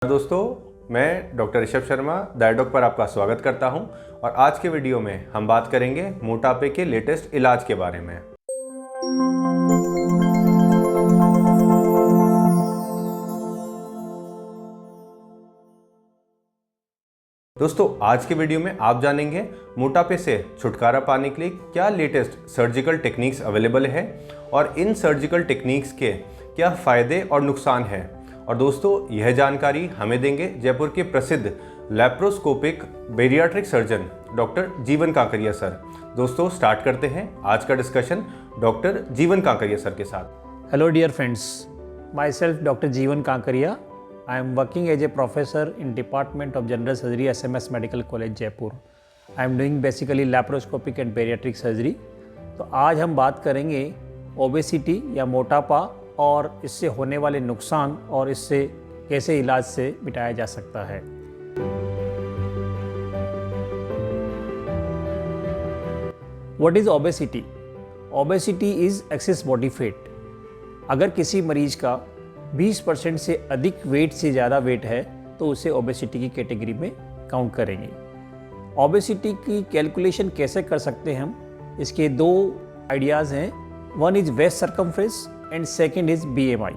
दोस्तों, मैं डॉक्टर ऋषभ शर्मा डायडॉक पर आपका स्वागत करता हूं और आज के वीडियो में हम बात करेंगे मोटापे के लेटेस्ट इलाज के बारे में। दोस्तों, आज के वीडियो में आप जानेंगे मोटापे से छुटकारा पाने के लिए क्या लेटेस्ट सर्जिकल टेक्निक्स अवेलेबल है और इन सर्जिकल टेक्निक्स के क्या फ़ायदे और नुकसान हैं। और दोस्तों, यह जानकारी हमें देंगे जयपुर के प्रसिद्ध laparoscopic bariatric surgeon doctor Jeevan Kankariya sir. दोस्तों, स्टार्ट करते हैं आज का discussion doctor Jeevan Kankariya sir के साथ। Hello dear friends, myself doctor Jeevan Kankaria. I am working as a professor in Department of General Surgery, SMS Medical College, Jaipur. I am doing basically laparoscopic and bariatric surgery. तो आज हम बात करेंगे obesity या मोटापा और इससे होने वाले नुकसान और इससे कैसे इलाज से मिटाया जा सकता है। What is obesity? Obesity is excess body fat. अगर किसी मरीज का 20% से अधिक वेट से ज़्यादा वेट है तो उसे ओबेसिटी की कैटेगरी में काउंट करेंगे। ओबेसिटी की कैलकुलेशन कैसे कर सकते हैं हम? इसके दो आइडियाज़ हैं। One is waist circumference and second is BMI।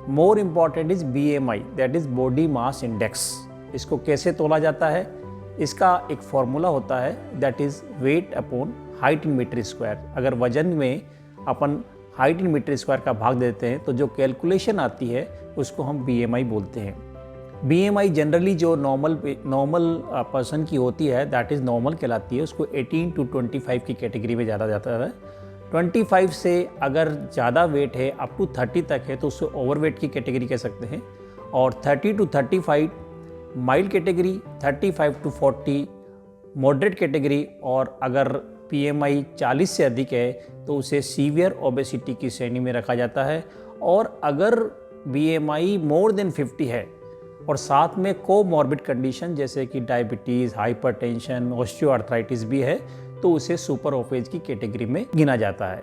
More important is BMI, that is body mass index. इसको कैसे तोला जाता है? इसका एक फॉर्मूला होता है, that is weight upon height in metre square. अगर वजन में अपन हाइट इन मीटर स्क्वायर का भाग देते हैं तो जो कैलकुलेशन आती है उसको हम BMI बोलते हैं। BMI जनरली जो नॉर्मल पर्सन की होती है, दैट इज़ नॉर्मल कहलाती है। उसको 18 to 25 की कैटेगरी में ज़्यादा जाता है। 25 से अगर ज़्यादा वेट है अप टू 30 तक है तो उसको ओवरवेट की कैटेगरी कह सकते हैं। और 30 to 35 mild category, 35 to 40 moderate category, और अगर PMI 40 से अधिक है तो उसे सीवियर ओबेसिटी की श्रेणी में रखा जाता है। और अगर BMI मोर देन 50 है और साथ में कोमॉर्बिड कंडीशन जैसे कि डायबिटीज़, हाइपरटेंशन, ऑस्टियोआर्थराइटिस भी है तो उसे सुपर ओबेस की कैटेगरी में गिना जाता है।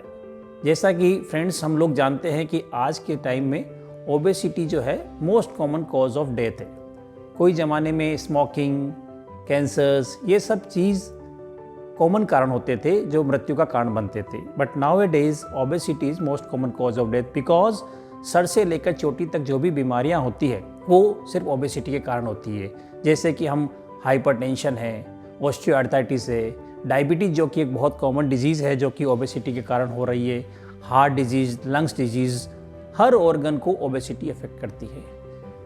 जैसा कि फ्रेंड्स हम लोग जानते हैं कि आज के टाइम में ओबेसिटी जो है most common cause of death है। कोई ज़माने में स्मोकिंग, कैंसर्स, ये सब चीज़ कॉमन कारण होते थे जो मृत्यु का कारण बनते थे। But now A days obesity is most common cause of death, because sir से लेकर चोटी तक जो भी बीमारियां होती है वो सिर्फ ओबेसिटी के कारण होती है। जैसे कि हम हाइपरटेंशन है, ऑस्टियोआर्थराइटिस है, डायबिटीज़ जो कि एक बहुत कॉमन डिजीज़ है जो कि ओबेसिटी के कारण हो रही है, हार्ट डिजीज़, लंग्स डिजीज़, हर ऑर्गन को ओबेसिटी अफेक्ट करती है।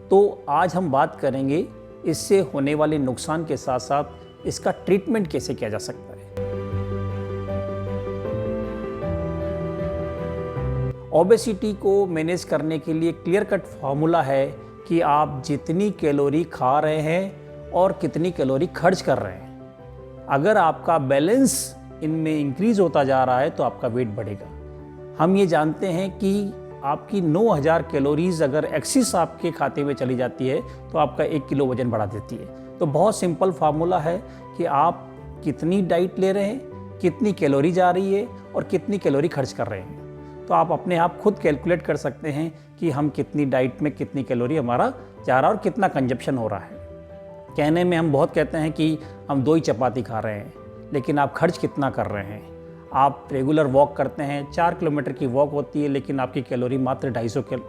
तो आज हम बात करेंगे इससे होने वाले नुकसान के साथ साथ इसका ट्रीटमेंट कैसे किया जा सकता है। ओबेसिटी को मैनेज करने के लिए क्लियर कट फार्मूला है कि आप जितनी कैलोरी खा रहे हैं और कितनी कैलोरी खर्च कर रहे हैं। अगर आपका बैलेंस इनमें इंक्रीज होता जा रहा है तो आपका वेट बढ़ेगा। हम ये जानते हैं कि आपकी 9000 कैलोरीज अगर एक्सिस आपके खाते में चली जाती है तो आपका 1 किलो वजन बढ़ा देती है। तो बहुत सिंपल फार्मूला है कि आप कितनी डाइट ले रहे हैं, कितनी कैलोरी जा रही है और कितनी कैलोरी खर्च कर रहे हैं। तो आप अपने आप खुद कैलकुलेट कर सकते हैं कि हम कितनी डाइट में कितनी कैलोरी हमारा जा रहा है और कितना कंजप्शन हो रहा है। कहने में हम बहुत कहते हैं कि हम 2 ही चपाती खा रहे हैं, लेकिन आप खर्च कितना कर रहे हैं। आप रेगुलर वॉक करते हैं, 4 किलोमीटर की वॉक होती है, लेकिन आपकी कैलोरी मात्र 250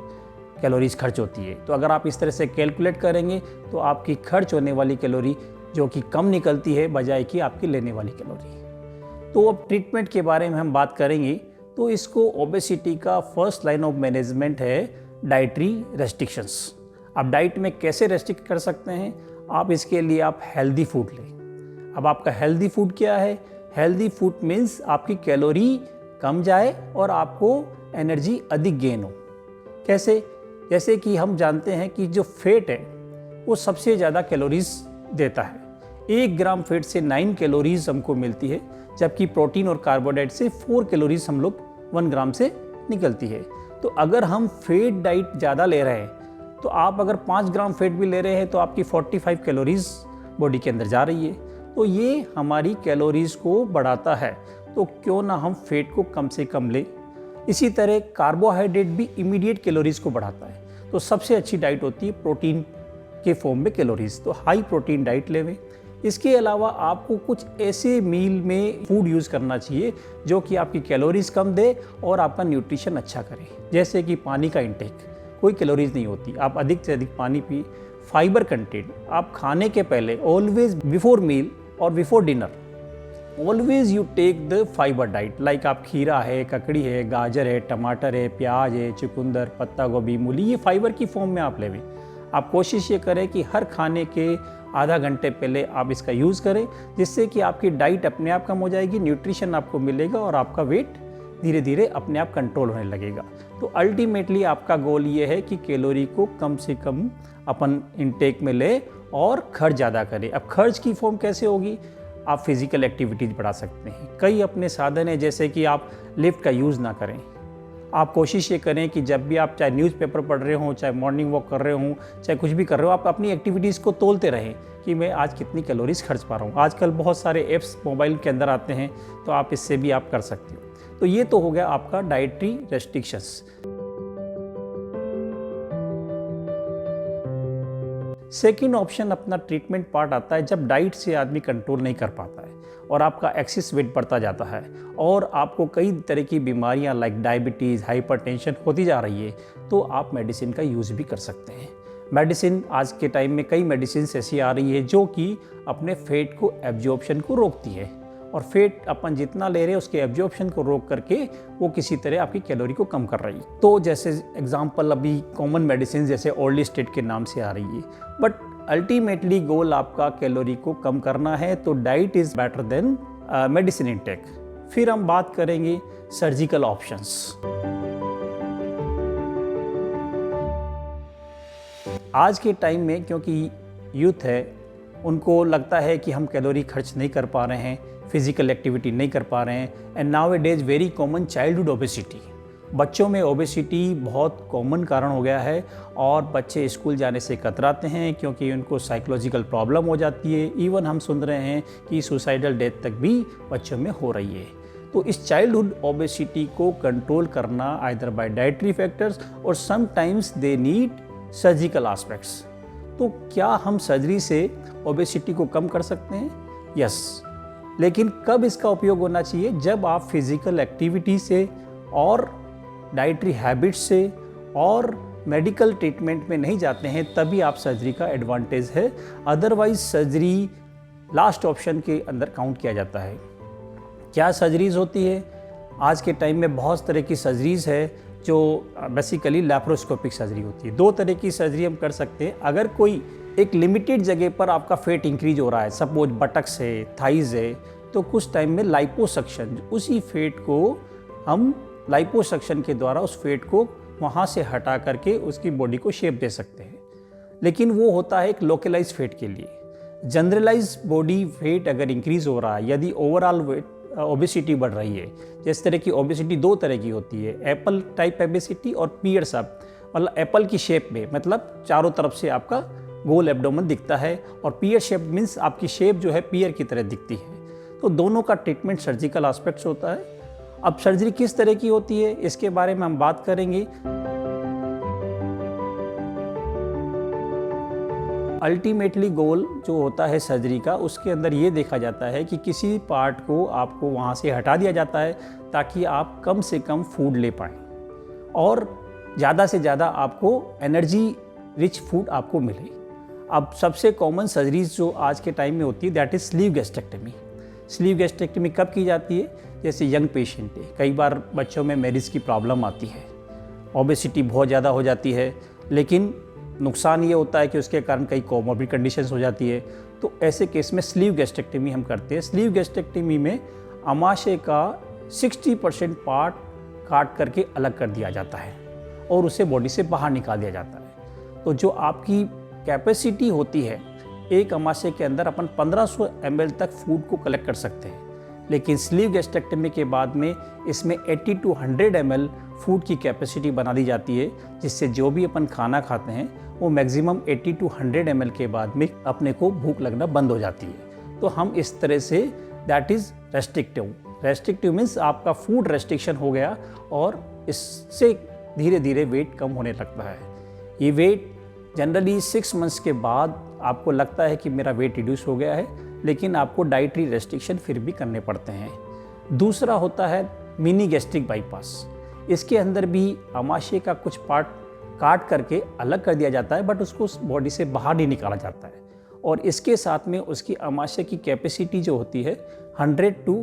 कैलोरीज खर्च होती है। तो अगर आप इस तरह से कैलकुलेट करेंगे तो आपकी खर्च होने वाली कैलोरी जो कि कम निकलती है बजाय कि आपकी लेने वाली कैलोरी। तो अब ट्रीटमेंट के बारे में हम बात करेंगे। तो इसको ओबेसिटी का फर्स्ट लाइन ऑफ मैनेजमेंट है डाइटरी रेस्ट्रिक्शंस। अब डाइट में कैसे रेस्ट्रिक्ट कर सकते हैं आप? इसके लिए आप हेल्दी फूड लें। अब आपका हेल्दी फूड क्या है? हेल्दी फूड मीन्स आपकी कैलोरी कम जाए और आपको एनर्जी अधिक गेन हो। कैसे? जैसे कि हम जानते हैं कि जो फैट है वो सबसे ज़्यादा कैलोरीज देता है। 1 ग्राम फैट से 9 कैलोरीज हमको मिलती है, जबकि प्रोटीन और कार्बोहाइड्रेट से 4 कैलोरीज हम लोग 1 ग्राम से निकलती है। तो अगर हम फैट डाइट ज़्यादा ले रहे हैं तो आप अगर 5 ग्राम फैट भी ले रहे हैं तो आपकी 45 कैलोरीज बॉडी के अंदर जा रही है। तो ये हमारी कैलोरीज को बढ़ाता है। तो क्यों ना हम फैट को कम से कम लें। इसी तरह कार्बोहाइड्रेट भी इमीडिएट कैलोरीज को बढ़ाता है। तो सबसे अच्छी डाइट होती है प्रोटीन के फॉर्म में कैलोरीज। तो हाई प्रोटीन डाइट लेवें। इसके अलावा आपको कुछ ऐसे मील में फूड यूज़ करना चाहिए जो कि आपकी कैलोरीज कम दे और आपका न्यूट्रिशन अच्छा करे। जैसे कि पानी का इंटेक, कोई कैलोरीज नहीं होती, आप अधिक से अधिक पानी पी। फाइबर कंटेंट, आप खाने के पहले ऑलवेज बिफोर मील और before dinner always you take the fibre diet. Like आप खीरा है, ककड़ी है, गाजर है, टमाटर है, प्याज है, चुकंदर, पत्ता गोभी, मूली, ये फाइबर की फॉर्म में आप लेवें। आप कोशिश ये करें कि हर खाने के आधा घंटे पहले आप इसका यूज़ करें, जिससे कि आपकी डाइट अपने आप कम हो जाएगी, न्यूट्रिशन आपको मिलेगा और आपका वेट धीरे धीरे अपने आप कंट्रोल होने लगेगा। तो अल्टीमेटली आपका गोल ये है कि कैलोरी को कम से कम अपन इनटेक में ले और खर्च ज़्यादा करें। अब खर्च की फॉर्म कैसे होगी? आप फिज़िकल एक्टिविटीज़ बढ़ा सकते हैं। कई अपने साधन हैं, जैसे कि आप लिफ्ट का यूज़ ना करें। आप कोशिश ये करें कि जब भी आप चाहे न्यूज़पेपर पढ़ रहे हों, चाहे मॉर्निंग वॉक कर रहे हों, चाहे कुछ भी कर रहे हो, आप अपनी एक्टिविटीज़ को तोलते रहें कि मैं आज कितनी कैलोरीज खर्च पा रहा हूँ। आजकल बहुत सारे ऐप्स मोबाइल के अंदर आते हैं, तो आप इससे भी आप कर सकते हो। तो ये तो हो गया आपका डाइटरी रेस्ट्रिक्शंस। सेकेंड ऑप्शन अपना ट्रीटमेंट पार्ट आता है जब डाइट से आदमी कंट्रोल नहीं कर पाता है और आपका एक्सेस वेट बढ़ता जाता है और आपको कई तरह की बीमारियां लाइक डायबिटीज़, हाइपरटेंशन होती जा रही है, तो आप मेडिसिन का यूज़ भी कर सकते हैं। मेडिसिन आज के टाइम में कई मेडिसिन ऐसी आ रही है जो कि अपने फैट को एब्जॉर्प्शन को रोकती है और फैट अपन जितना ले रहे हैं उसके एब्जॉर्प्शन को रोक करके वो किसी तरह आपकी कैलोरी को कम कर रही है। तो जैसे एग्जांपल अभी कॉमन मेडिसिन जैसे ऑर्लिस्टेट के नाम से आ रही है, बट अल्टीमेटली गोल आपका कैलोरी को कम करना है, तो diet is better than medicine intake. फिर हम बात करेंगे सर्जिकल ऑप्शंस। आज के टाइम में क्योंकि यूथ है, उनको लगता है कि हम कैलोरी खर्च नहीं कर पा रहे हैं, फिजिकल एक्टिविटी नहीं कर पा रहे हैं, and now A days very common childhood obesity. बच्चों में ओबेसिटी बहुत कॉमन कारण हो गया है और बच्चे स्कूल जाने से कतराते हैं क्योंकि उनको साइकोलॉजिकल प्रॉब्लम हो जाती है। इवन हम सुन रहे हैं कि सुसाइडल डेथ तक भी बच्चों में हो रही है। तो इस चाइल्डहुड ओबेसिटी को कंट्रोल करना आइदर बाय डाइटरी फैक्टर्स और sometimes they need surgical aspects. तो क्या हम सर्जरी से ओबेसिटी को कम कर सकते हैं? यस, लेकिन कब इसका उपयोग होना चाहिए? जब आप फिजिकल एक्टिविटी से और डाइटरी हैबिट्स से और मेडिकल ट्रीटमेंट में नहीं जाते हैं, तभी आप सर्जरी का एडवांटेज है। अदरवाइज सर्जरी लास्ट ऑप्शन के अंदर काउंट किया जाता है। क्या सर्जरीज होती है? आज के टाइम में बहुत तरह की सर्जरीज है जो बेसिकली लैप्रोस्कोपिक सर्जरी होती है। दो तरह की सर्जरी हम कर सकते हैं। अगर कोई एक लिमिटेड जगह पर आपका फैट इंक्रीज हो रहा है, सपोज बटक्स है, थाइज है, तो कुछ टाइम में लाइपोसक्शन, उसी फैट को हम लाइपोसक्शन के द्वारा उस फैट को वहाँ से हटा करके उसकी बॉडी को शेप दे सकते हैं। लेकिन वो होता है एक लोकलाइज फैट के लिए। जनरलाइज बॉडी फैट अगर इंक्रीज हो रहा है, यदि ओवरऑल वेट ओबेसिटी बढ़ रही है, जिस तरह की ओबेसिटी दो तरह की होती है, एप्पल टाइप ओबेसिटी और पियर सब, मतलब एप्पल की शेप में, मतलब चारों तरफ से आपका गोल एब्डोमेन दिखता है, और पियर शेप मीन्स आपकी शेप जो है पियर की तरह दिखती है। तो दोनों का ट्रीटमेंट सर्जिकल एस्पेक्ट्स होता है। अब सर्जरी किस तरह की होती है इसके बारे में हम बात करेंगे। अल्टीमेटली गोल जो होता है सर्जरी का, उसके अंदर ये देखा जाता है कि किसी पार्ट को आपको वहाँ से हटा दिया जाता है ताकि आप कम से कम फूड ले पाएँ और ज़्यादा से ज़्यादा आपको एनर्जी रिच फूड आपको मिले। अब सबसे कॉमन सर्जरीज जो आज के टाइम में होती है that is sleeve gastrectomy. Sleeve gastrectomy कब की जाती है? जैसे यंग पेशेंट है, कई बार बच्चों में मैरिज की प्रॉब्लम आती है, ओबेसिटी बहुत ज़्यादा हो जाती है, लेकिन नुकसान ये होता है कि उसके कारण कई कोमोर्बिड कंडीशंस हो जाती है। तो ऐसे केस में स्लीव गैस्ट्रेक्टमी हम करते हैं। स्लीव गैस्ट्रेक्टमी में अमाशय का 60% पार्ट काट करके अलग कर दिया जाता है और उसे बॉडी से बाहर निकाल दिया जाता है। तो जो आपकी कैपेसिटी होती है, एक अमाशय के अंदर अपन 1500 ml तक फूड को कलेक्ट कर सकते हैं, लेकिन स्लीव गैस्ट्रेक्टमी के बाद में इसमें 80 to 100 ml फूड की कैपेसिटी बना दी जाती है, जिससे जो भी अपन खाना खाते हैं वो मैक्सिमम 80 to 100 ml के बाद में अपने को भूख लगना बंद हो जाती है। तो हम इस तरह say that is restrictive. Restrictive means आपका फूड रेस्ट्रिक्शन हो गया और इससे धीरे धीरे वेट कम होने लगता है। ये वेट जनरली 6 मंथ्स के बाद आपको लगता है कि मेरा वेट रिड्यूस हो गया है, लेकिन आपको डाइटरी रेस्ट्रिक्शन फिर भी करने पड़ते हैं। दूसरा होता है मिनी गैस्ट्रिक बाईपास। इसके अंदर भी आमाशय का कुछ पार्ट काट करके अलग कर दिया जाता है, बट उसको बॉडी से बाहर नहीं निकाला जाता है, और इसके साथ में उसकी आमाशय की कैपेसिटी जो होती है 100 to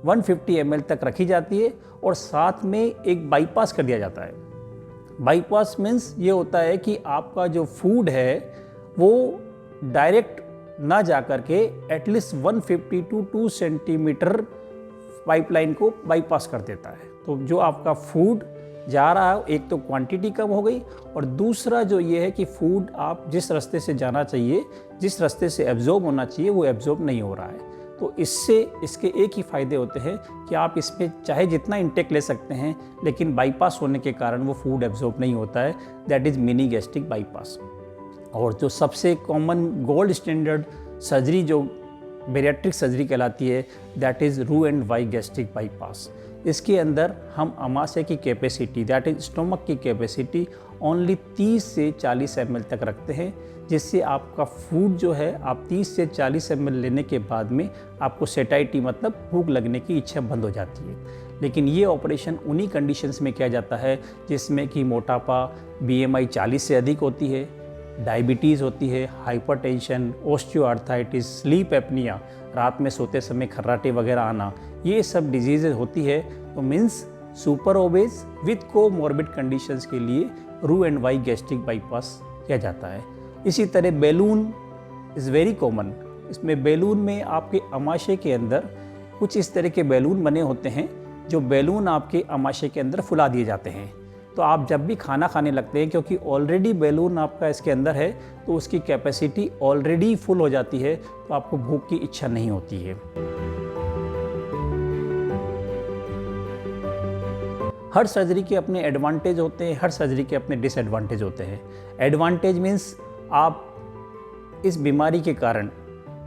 150 ml तक रखी जाती है, और साथ में एक बाईपास कर दिया जाता है। बाईपास मीन्स ये होता है कि आपका जो फूड है वो डायरेक्ट ना जा कर के एटलीस्ट 150 to 2 सेंटीमीटर पाइपलाइन को बाईपास कर देता है। तो जो आपका फूड जा रहा है, एक तो क्वांटिटी कम हो गई, और दूसरा जो ये है कि फूड आप जिस रास्ते से जाना चाहिए, जिस रास्ते से एब्जॉर्ब होना चाहिए, वो एब्जॉर्ब नहीं हो रहा है। तो इससे इसके एक ही फ़ायदे होते हैं कि आप इसमें चाहे जितना इंटेक ले सकते हैं, लेकिन बाईपास होने के कारण वो फूड एब्जॉर्ब नहीं होता है। That is mini gastric bypass. और जो सबसे कॉमन गोल्ड स्टैंडर्ड सर्जरी जो बेरियाट्रिक सर्जरी कहलाती है, दैट इज़ रू-एंड-वाई गैस्ट्रिक बाईपास। इसके अंदर हम आमाशय की कैपेसिटी, दैट इज स्टोमक की कैपेसिटी ओनली 30 से 40 ml तक रखते हैं, जिससे आपका फूड जो है आप 30 से 40 ml लेने के बाद में आपको सेटाइटी मतलब भूख लगने की इच्छा बंद हो जाती है। लेकिन ये ऑपरेशन उन्हीं कंडीशंस में किया जाता है जिसमें कि मोटापा, BMI 40 से अधिक होती है, डायबिटीज़ होती है, हाइपरटेंशन, ऑस्टियोआर्थराइटिस, स्लीप एपनिया, रात में सोते समय खर्राटे वगैरह आना, ये सब डिजीज़ होती है। तो means super obeys with comorbid conditions के लिए रू-एंड-वाई गैस्ट्रिक बाईपास किया जाता है। इसी तरह बैलून इज़ वेरी कॉमन। इसमें बैलून में आपके आमाशय के अंदर कुछ इस तरह के बैलून बने होते हैं, जो बैलून आपके आमाशय के अंदर फुला दिए जाते हैं। तो आप जब भी खाना खाने लगते हैं, क्योंकि ऑलरेडी बैलून आपका इसके अंदर है, तो उसकी कैपेसिटी ऑलरेडी फुल हो जाती है, तो आपको भूख की इच्छा नहीं होती है। हर सर्जरी के अपने एडवांटेज होते हैं, हर सर्जरी के अपने डिसएडवांटेज होते हैं। एडवांटेज मीन्स आप इस बीमारी के कारण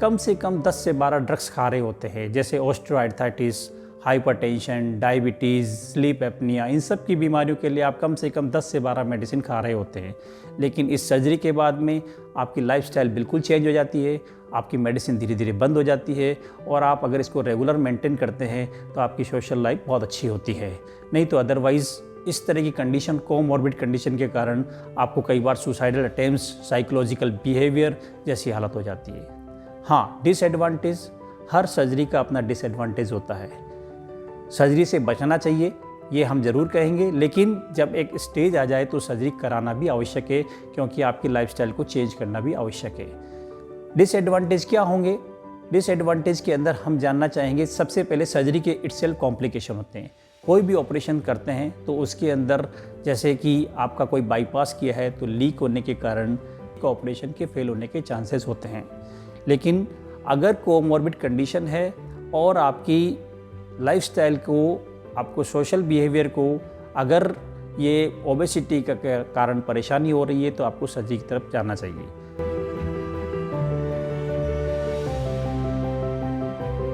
कम से कम 10 से 12 ड्रग्स खा रहे होते हैं, जैसे osteoarthritis, hypertension, diabetes, sleep apnoea, इन सब की बीमारियों के लिए आप कम से कम 10 से 12 मेडिसिन खा रहे होते हैं। लेकिन इस सर्जरी के बाद में आपकी लाइफस्टाइल बिल्कुल चेंज हो जाती है, आपकी मेडिसिन धीरे धीरे बंद हो जाती है, और आप अगर इसको रेगुलर मेंटेन करते हैं तो आपकी सोशल लाइफ बहुत अच्छी होती है। नहीं तो अदरवाइज़ इस तरह की कंडीशन, कोमॉर्बिड कंडीशन के कारण आपको कई बार सुसाइडल अटेम्प्ट्स, साइकोलॉजिकल बिहेवियर जैसी हालत हो जाती है। हाँ, डिसएडवांटेज, हर सर्जरी का अपना डिसएडवांटेज होता है। सर्जरी से बचना चाहिए, ये हम ज़रूर कहेंगे, लेकिन जब एक स्टेज आ जाए तो सर्जरी कराना भी आवश्यक है, क्योंकि आपकी लाइफस्टाइल को चेंज करना भी आवश्यक है। डिसएडवांटेज क्या होंगे? डिसएडवांटेज के अंदर हम जानना चाहेंगे, सबसे पहले सर्जरी के इटसेल्फ कॉम्प्लिकेशन होते हैं। कोई भी ऑपरेशन करते हैं तो उसके अंदर जैसे कि आपका कोई बाईपास किया है तो लीक होने के कारण ऑपरेशन के फेल होने के चांसेस होते हैं। लेकिन अगर कोमॉर्बिड कंडीशन है और आपकी लाइफस्टाइल को, आपको सोशल बिहेवियर को, अगर ये ओबेसिटी का कारण परेशानी हो रही है, तो आपको सर्जरी की तरफ जाना चाहिए।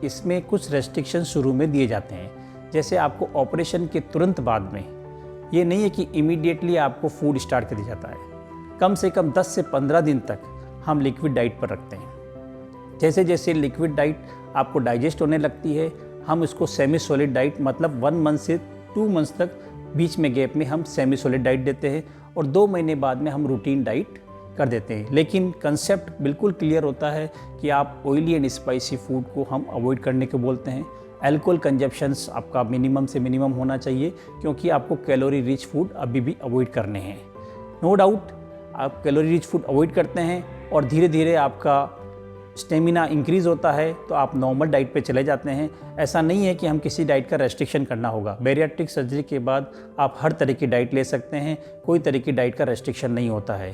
इसमें कुछ रेस्ट्रिक्शन शुरू में दिए जाते हैं, जैसे आपको ऑपरेशन के तुरंत बाद में, ये नहीं है कि इमीडिएटली आपको फूड स्टार्ट कर दिया जाता है। कम से कम 10 से 15 दिन तक हम लिक्विड डाइट पर रखते हैं। जैसे जैसे लिक्विड डाइट आपको डाइजेस्ट होने लगती है, हम इसको सेमी सॉलिड डाइट, मतलब 1 मंथ से 2 मंथ्स तक बीच में गैप में हम सेमी सॉलिड डाइट देते हैं, और 2 महीने बाद में हम रूटीन डाइट कर देते हैं। लेकिन कंसेप्ट बिल्कुल क्लियर होता है कि आप ऑयली एंड स्पाइसी फूड को हम अवॉइड करने को बोलते हैं। अल्कोहल कंजप्शंस आपका मिनिमम से मिनिमम होना चाहिए, क्योंकि आपको कैलोरी रिच फूड अभी भी अवॉइड करने हैं। नो डाउट आप कैलोरी रिच फूड अवॉइड करते हैं और धीरे धीरे आपका स्टेमिना इंक्रीज़ होता है, तो आप नॉर्मल डाइट पे चले जाते हैं। ऐसा नहीं है कि हम किसी डाइट का रेस्ट्रिक्शन करना होगा। बैरियाट्रिक सर्जरी के बाद आप हर तरह की डाइट ले सकते हैं, कोई तरह की डाइट का रेस्ट्रिक्शन नहीं होता है।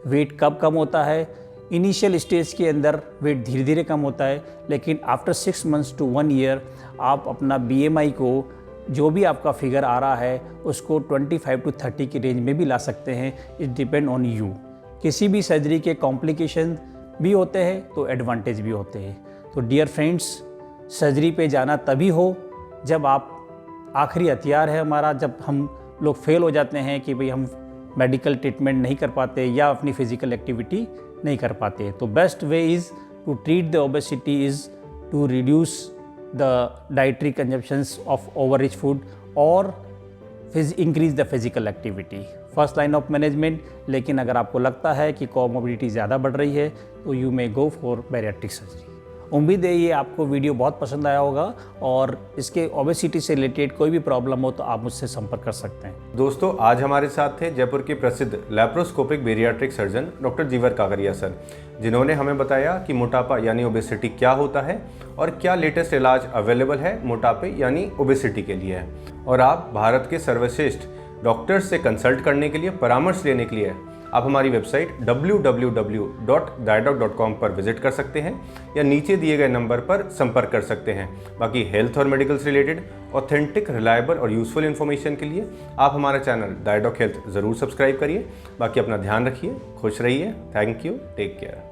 वेट कब कम होता है? इनिशियल स्टेज के अंदर वेट धीरे धीरे कम होता है, लेकिन आफ्टर 6 मंथ्स टू 1 ईयर आप अपना BMI को, जो भी आपका फिगर आ रहा है, उसको 25 to 30 की रेंज में भी ला सकते हैं। It depend on you. किसी भी सर्जरी के कॉम्प्लिकेशन भी होते हैं तो एडवांटेज भी होते हैं। तो डियर फ्रेंड्स, सर्जरी पे जाना तभी हो जब आप, आखिरी हथियार है हमारा, जब हम लोग फेल हो जाते हैं कि भाई हम मेडिकल ट्रीटमेंट नहीं कर पाते या अपनी फिजिकल एक्टिविटी नहीं कर पाते। तो best way is to treat the obesity is to reduce the dietary consumptions of over rich food और increase the physical activity, first line of management. लेकिन अगर आपको लगता है कि कोमोबिडिटी ज़्यादा बढ़ रही है तो you may go for bariatric surgery. उम्मीद है ये आपको वीडियो बहुत पसंद आया होगा और इसके ओबेसिटी से रिलेटेड कोई भी प्रॉब्लम हो तो आप मुझसे संपर्क कर सकते हैं। दोस्तों, आज हमारे साथ थे जयपुर के प्रसिद्ध laparoscopic bariatric surgeon doctor Jeevar Kakaria sir, जिन्होंने हमें बताया कि मोटापा यानी ओबेसिटी क्या होता है और क्या लेटेस्ट इलाज अवेलेबल है मोटापे यानी ओबेसिटी के लिए। और आप भारत के सर्वश्रेष्ठ डॉक्टर्स से कंसल्ट करने के लिए, परामर्श लेने के लिए आप हमारी वेबसाइट www.diadoc.com पर विजिट कर सकते हैं या नीचे दिए गए नंबर पर संपर्क कर सकते हैं। बाकी हेल्थ और मेडिकल से रिलेटेड ऑथेंटिक, रिलायबल और यूजफुल इन्फॉर्मेशन के लिए आप हमारा चैनल डायडॉक हेल्थ ज़रूर सब्सक्राइब करिए। बाकी अपना ध्यान रखिए, खुश रहिए। Thank you, take care.